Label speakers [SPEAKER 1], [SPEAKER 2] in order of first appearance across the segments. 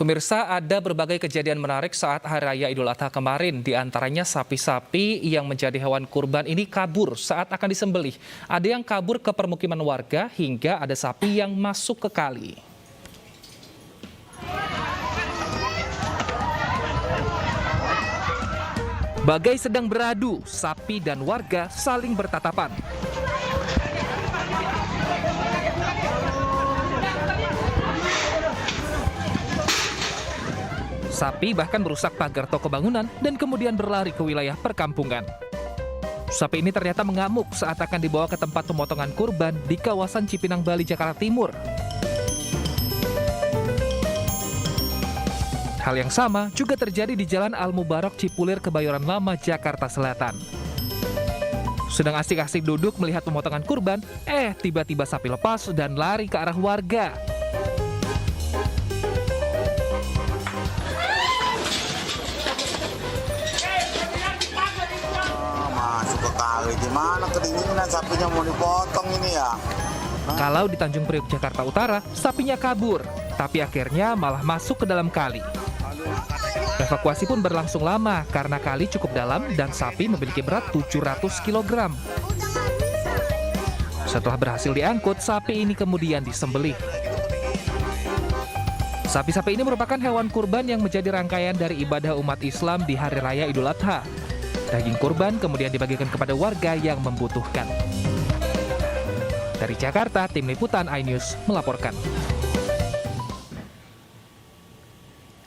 [SPEAKER 1] Pemirsa, ada berbagai kejadian menarik saat Hari Raya Idul Adha kemarin. Di antaranya sapi-sapi yang menjadi hewan kurban ini kabur saat akan disembelih. Ada yang kabur ke permukiman warga hingga ada sapi yang masuk ke kali. Bagai sedang beradu, sapi dan warga saling bertatapan. Sapi bahkan merusak pagar toko bangunan dan kemudian berlari ke wilayah perkampungan. Sapi ini ternyata mengamuk saat akan dibawa ke tempat pemotongan kurban di kawasan Cipinang Bali, Jakarta Timur. Hal yang sama juga terjadi di Jalan Al-Mubarak Cipulir, Kebayoran Lama, Jakarta Selatan. Sedang asik-asik duduk melihat pemotongan kurban, tiba-tiba sapi lepas dan lari ke arah warga.
[SPEAKER 2] Masuk ke kali, gimana kedinginan sapinya mau dipotong ini ya?
[SPEAKER 1] Kalau di Tanjung Priok, Jakarta Utara, sapinya kabur, tapi akhirnya malah masuk ke dalam kali. Evakuasi pun berlangsung lama karena kali cukup dalam dan sapi memiliki berat 700 kg. Setelah berhasil diangkut, sapi ini kemudian disembelih. Sapi-sapi ini merupakan hewan kurban yang menjadi rangkaian dari ibadah umat Islam di Hari Raya Idul Adha. Daging kurban kemudian dibagikan kepada warga yang membutuhkan. Dari Jakarta, Tim Liputan iNews melaporkan.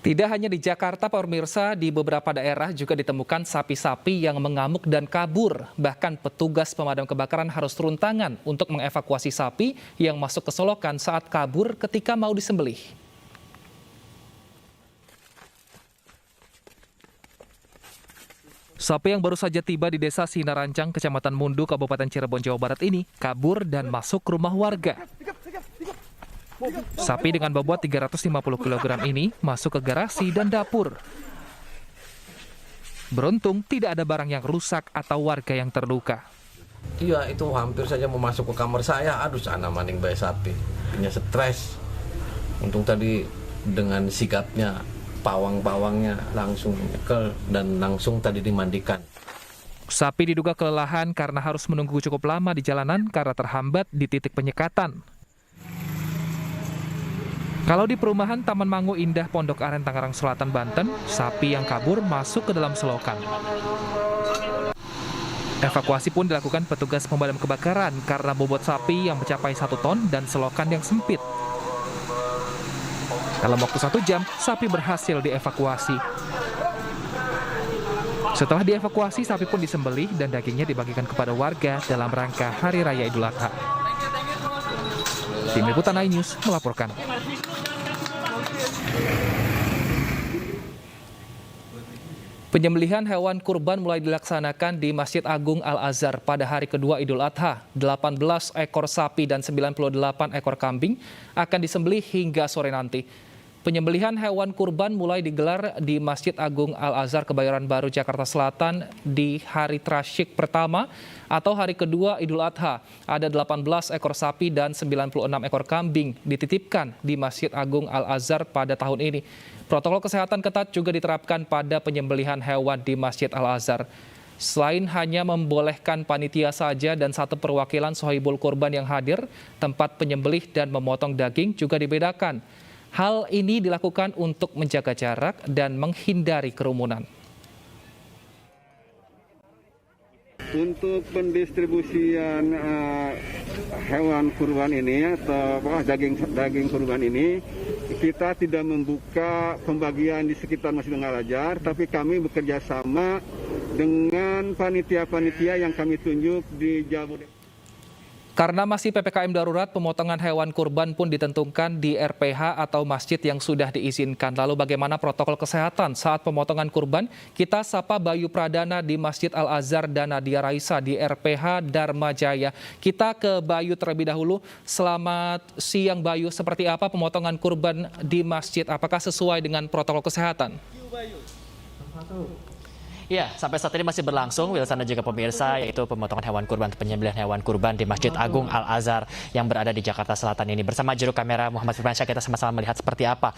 [SPEAKER 1] Tidak hanya di Jakarta, pemirsa, di beberapa daerah juga ditemukan sapi-sapi yang mengamuk dan kabur. Bahkan petugas pemadam kebakaran harus turun tangan untuk mengevakuasi sapi yang masuk ke solokan saat kabur ketika mau disembelih. Sapi yang baru saja tiba di Desa Sinarancang, Kecamatan Mundu, Kabupaten Cirebon, Jawa Barat ini kabur dan masuk ke rumah warga. Sapi dengan bobot 350 kg ini masuk ke garasi dan dapur. Beruntung tidak ada barang yang rusak atau warga yang terluka.
[SPEAKER 3] Iya, itu hampir saja mau masuk ke kamar saya. Aduh, sana maning bayi sapi. Punya stres. Untung tadi dengan sigapnya, pawang-pawangnya langsung nyekel dan langsung tadi dimandikan.
[SPEAKER 1] Sapi diduga kelelahan karena harus menunggu cukup lama di jalanan karena terhambat di titik penyekatan. Kalau di perumahan Taman Mangu Indah, Pondok Aren, Tangerang Selatan, Banten, sapi yang kabur masuk ke dalam selokan. Evakuasi pun dilakukan petugas pemadam kebakaran karena bobot sapi yang mencapai 1 ton dan selokan yang sempit. Dalam waktu 1 jam, sapi berhasil dievakuasi. Setelah dievakuasi, sapi pun disembelih dan dagingnya dibagikan kepada warga dalam rangka Hari Raya Idul Adha. Tim Liputan iNews melaporkan. Penyembelihan hewan kurban mulai dilaksanakan di Masjid Agung Al-Azhar pada hari kedua Idul Adha. 18 ekor sapi dan 98 ekor kambing akan disembelih hingga sore nanti. Penyembelihan hewan kurban mulai digelar di Masjid Agung Al-Azhar, Kebayoran Baru, Jakarta Selatan di hari Tasyrik pertama atau hari kedua Idul Adha. Ada 18 ekor sapi dan 96 ekor kambing dititipkan di Masjid Agung Al-Azhar pada tahun ini. Protokol kesehatan ketat juga diterapkan pada penyembelihan hewan di Masjid Al-Azhar. Selain hanya membolehkan panitia saja dan 1 perwakilan sohibul kurban yang hadir, tempat penyembelih dan memotong daging juga dibedakan. Hal ini dilakukan untuk menjaga jarak dan menghindari kerumunan.
[SPEAKER 4] Untuk pendistribusian hewan kurban ini atau daging kurban ini, kita tidak membuka pembagian di sekitar Masjid Al-Azhar, tapi kami bekerja sama dengan panitia-panitia yang kami tunjuk di Jabodetabek.
[SPEAKER 1] Karena masih PPKM darurat, pemotongan hewan kurban pun ditentukan di RPH atau masjid yang sudah diizinkan. Lalu bagaimana protokol kesehatan saat pemotongan kurban? Kita sapa Bayu Pradana di Masjid Al-Azhar dan Nadia Raisa di RPH Dharma Jaya. Kita ke Bayu terlebih dahulu. Selamat siang Bayu, seperti apa pemotongan kurban di masjid? Apakah sesuai dengan protokol kesehatan?
[SPEAKER 5] Ya, sampai saat ini masih berlangsung, Wilson dan juga pemirsa, yaitu pemotongan hewan kurban, penyembelihan hewan kurban di Masjid Agung Al-Azhar yang berada di Jakarta Selatan ini. Bersama juru kamera Muhammad Firmansyah, kita sama-sama melihat seperti apa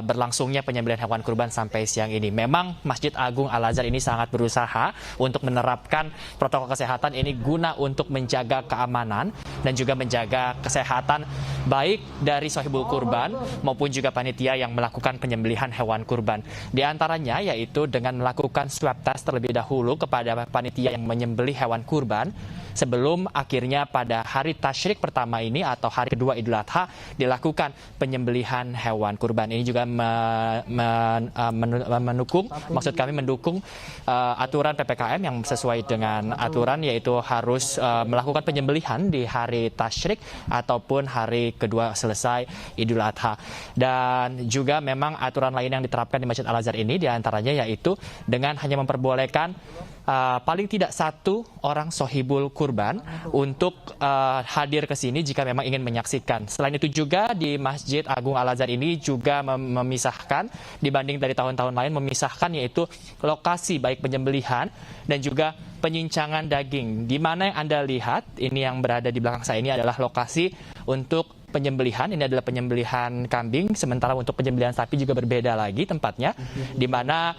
[SPEAKER 5] berlangsungnya penyembelihan hewan kurban sampai siang ini. Memang Masjid Agung Al-Azhar ini sangat berusaha untuk menerapkan protokol kesehatan ini guna untuk menjaga keamanan dan juga menjaga kesehatan baik dari sahibul kurban maupun juga panitia yang melakukan penyembelihan hewan kurban. Di antaranya yaitu dengan melakukan swab tes terlebih dahulu kepada panitia yang menyembelih hewan kurban sebelum akhirnya pada hari tasyrik pertama ini atau hari kedua Idul Adha dilakukan penyembelihan hewan kurban. Ini juga mendukung aturan PPKM yang sesuai dengan aturan, yaitu harus melakukan penyembelihan di hari tasyrik ataupun hari kedua selesai Idul Adha. Dan juga memang aturan lain yang diterapkan di Masjid Al-Azhar ini diantaranya yaitu dengan hanya memperbolehkan paling tidak satu orang sohibul kurban untuk hadir ke sini jika memang ingin menyaksikan. Selain itu juga di Masjid Agung Al-Azhar ini juga memisahkan dibanding dari tahun-tahun lain, memisahkan yaitu lokasi baik penyembelihan dan juga penyincangan daging. Di mana yang Anda lihat ini yang berada di belakang saya ini adalah lokasi untuk penyembelihan. Ini adalah penyembelihan kambing, sementara untuk penyembelihan sapi juga berbeda lagi tempatnya, di mana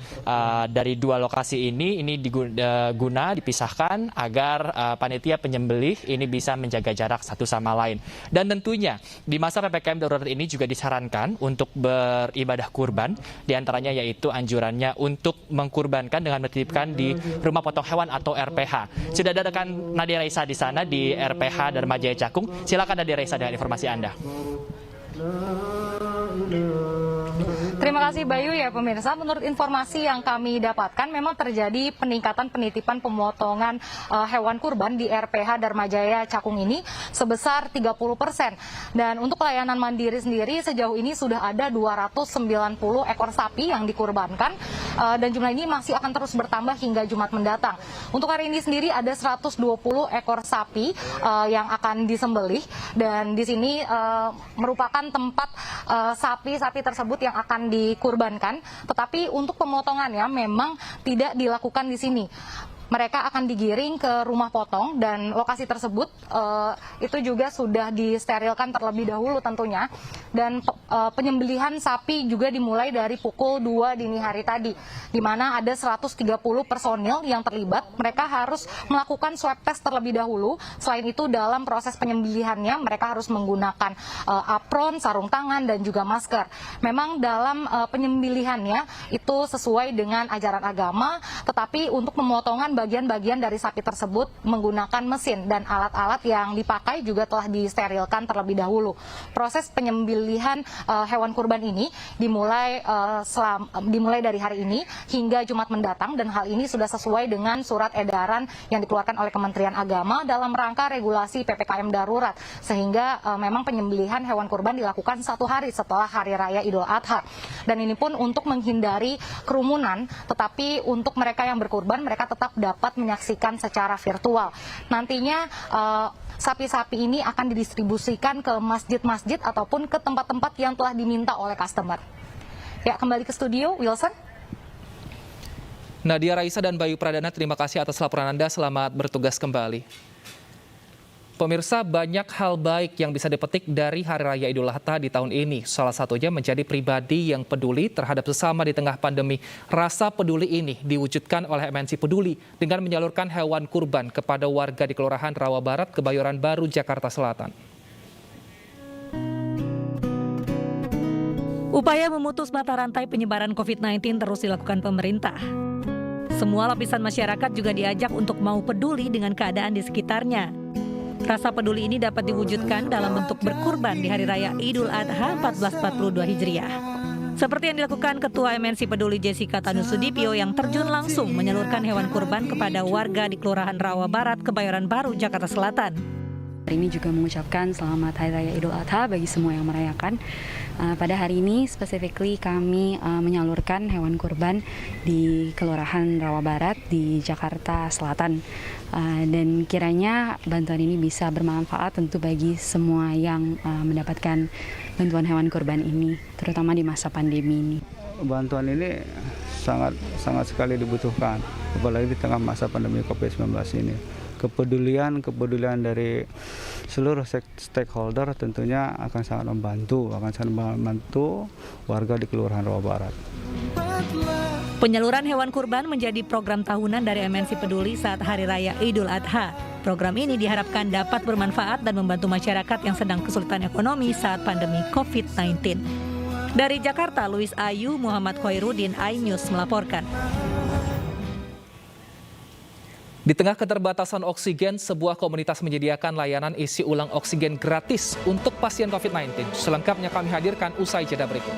[SPEAKER 5] dari dua lokasi ini diguna dipisahkan agar panitia penyembelih ini bisa menjaga jarak satu sama lain. Dan tentunya di masa PPKM darurat ini juga disarankan untuk beribadah kurban, diantaranya yaitu anjurannya untuk mengkurbankan dengan menitipkan di rumah potong hewan atau RPH. Sudah ada rekan Nadia Raisa di sana di RPH Dharma Jaya Cakung. Silakan Nadia Raisa dengan informasi Anda.
[SPEAKER 6] Terima kasih Bayu. Ya pemirsa, menurut informasi yang kami dapatkan memang terjadi peningkatan penitipan pemotongan hewan kurban di RPH Dharma Jaya Cakung ini sebesar 30%. Dan untuk layanan mandiri sendiri sejauh ini sudah ada 290 ekor sapi yang dikurbankan dan jumlah ini masih akan terus bertambah hingga Jumat mendatang. Untuk hari ini sendiri ada 120 ekor sapi yang akan disembelih dan di sini merupakan tempat sapi-sapi tersebut yang akan dikurbankan, tetapi untuk pemotongannya memang tidak dilakukan di sini. Mereka akan digiring ke rumah potong dan lokasi tersebut itu juga sudah disterilkan terlebih dahulu tentunya. Dan penyembelihan sapi juga dimulai dari pukul 2 dini hari tadi, di mana ada 130 personil yang terlibat. Mereka harus melakukan swab test terlebih dahulu. Selain itu dalam proses penyembelihannya mereka harus menggunakan apron, sarung tangan dan juga masker. Memang dalam penyembelihannya itu sesuai dengan ajaran agama, tetapi untuk pemotongan bagian-bagian dari sapi tersebut menggunakan mesin dan alat-alat yang dipakai juga telah disterilkan terlebih dahulu. Proses penyembelihan hewan kurban ini dimulai dari hari ini hingga Jumat mendatang, dan hal ini sudah sesuai dengan surat edaran yang dikeluarkan oleh Kementerian Agama dalam rangka regulasi PPKM darurat, sehingga memang penyembelihan hewan kurban dilakukan 1 hari setelah Hari Raya Idul Adha. Dan ini pun untuk menghindari kerumunan, tetapi untuk mereka yang berkurban mereka tetap dapat menyaksikan secara virtual. Nantinya sapi-sapi ini akan didistribusikan ke masjid-masjid ataupun ke tempat-tempat yang telah diminta oleh customer. Ya, kembali ke studio, Wilson.
[SPEAKER 1] Nadia Raisa dan Bayu Pradana, terima kasih atas laporan Anda. Selamat bertugas kembali. Pemirsa, banyak hal baik yang bisa dipetik dari Hari Raya Idul Adha di tahun ini. Salah satunya menjadi pribadi yang peduli terhadap sesama di tengah pandemi. Rasa peduli ini diwujudkan oleh MNC Peduli dengan menyalurkan hewan kurban kepada warga di Kelurahan Rawa Barat, Kebayoran Baru, Jakarta Selatan.
[SPEAKER 7] Upaya memutus mata rantai penyebaran COVID-19 terus dilakukan pemerintah. Semua lapisan masyarakat juga diajak untuk mau peduli dengan keadaan di sekitarnya. Rasa peduli ini dapat diwujudkan dalam bentuk berkurban di Hari Raya Idul Adha 1442 Hijriah. Seperti yang dilakukan Ketua MNC Peduli Jessica Tanusudipio yang terjun langsung menyalurkan hewan kurban kepada warga di Kelurahan Rawa Barat, Kebayoran Baru, Jakarta Selatan.
[SPEAKER 8] Hari ini juga mengucapkan selamat Hari Raya Idul Adha bagi semua yang merayakan. Pada hari ini specifically kami menyalurkan hewan kurban di Kelurahan Rawa Barat di Jakarta Selatan. Dan kiranya bantuan ini bisa bermanfaat tentu bagi semua yang mendapatkan bantuan hewan kurban ini, terutama di masa pandemi ini.
[SPEAKER 4] bantuan ini sangat sekali dibutuhkan, apalagi di tengah masa pandemi COVID-19 ini. Kepedulian dari seluruh stakeholder tentunya akan sangat membantu warga di Kelurahan Rawa Barat.
[SPEAKER 7] Penyaluran hewan kurban menjadi program tahunan dari MNC Peduli saat Hari Raya Idul Adha. Program ini diharapkan dapat bermanfaat dan membantu masyarakat yang sedang kesulitan ekonomi saat pandemi COVID-19. Dari Jakarta, Louis Ayu, Muhammad Khairuddin, iNews melaporkan.
[SPEAKER 1] Di tengah keterbatasan oksigen, sebuah komunitas menyediakan layanan isi ulang oksigen gratis untuk pasien COVID-19. Selengkapnya kami hadirkan usai jeda berikut.